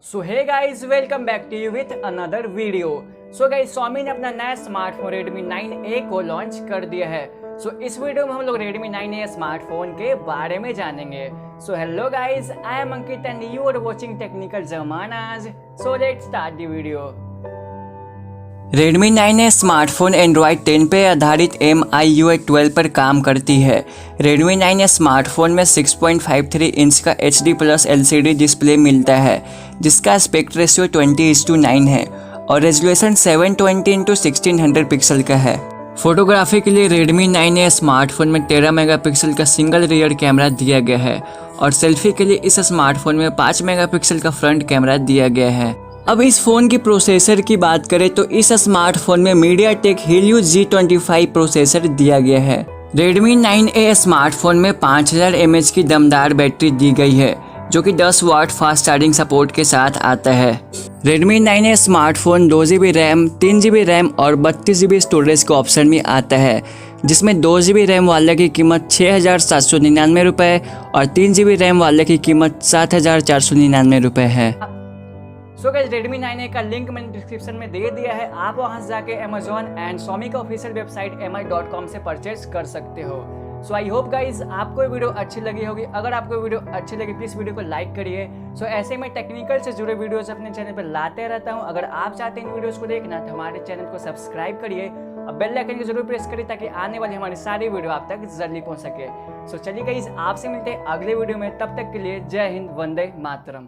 So hey guys, welcome back to you with another video. So guys, Xiaomi ने अपना नया smartphone Redmi 9A को launch कर दिया है। सो इस वीडियो में हम लोग Redmi 9A स्मार्टफोन के बारे में जानेंगे। So hello guys, I am Ankit and you are watching technical जमानास। So let's start the video. Redmi 9A smartphone Android 10 पे आधारित MIUI 12 पर काम करती है। Redmi 9A स्मार्टफोन में 6.53 इंच का HD प्लस LCD डिस्प्ले मिलता है, जिसका एस्पेक्ट रेशियो 20:9 है और रेजोल्यूशन 720x1600 पिक्सल का है। फोटोग्राफी के लिए Redmi 9A स्मार्टफोन में 13 मेगापिक्सल का सिंगल रियर कैमरा दिया गया है और सेल्फी के लिए इस स्मार्टफोन में 5 मेगापिक्सल का फ्रंट कैमरा दिया गया है। अब इस फ़ोन की प्रोसेसर की बात करें तो इस स्मार्टफोन में MediaTek Helio G25 प्रोसेसर दिया गया है। Redmi 9A स्मार्टफोन में 5000 mAh की दमदार बैटरी दी गई है, जो कि 10 वाट फास्ट चार्जिंग सपोर्ट के साथ आता है। Redmi 9A smartphone 2GB RAM, 3GB RAM और 32GB स्टोरेज के ऑप्शन में आता है, जिसमें 2GB रैम वाले की कीमत 6799 रुपये और 3GB रैम वाले की कीमत 7499 रुपये है। सो गाइस, Redmi 9A का लिंक मैंने डिस्क्रिप्शन में दे दिया है, आप वहां से जाके Amazon एंड Xiaomi का ऑफिशियल वेबसाइट mi.com से परचेज कर सकते हो। सो आई होप गाइस आपको ये वीडियो अच्छी लगी होगी। अगर आपको वीडियो अच्छी लगी प्लीज़ वीडियो को लाइक करिए। सो ऐसे में टेक्निकल से जुड़े वीडियोस अपने चैनल पर लाते रहता हूँ। अगर आप चाहते हैं इन वीडियोस को देखना तो हमारे चैनल को सब्सक्राइब करिए और बेल आइकन को जरूर प्रेस करिए ताकि आने वाली हमारी सारी वीडियो आप तक जल्दी पहुँच सके। सो चलिए गाइस, आपसे मिलते हैं अगले वीडियो में, तब तक के लिए जय हिंद, वंदे मातरम।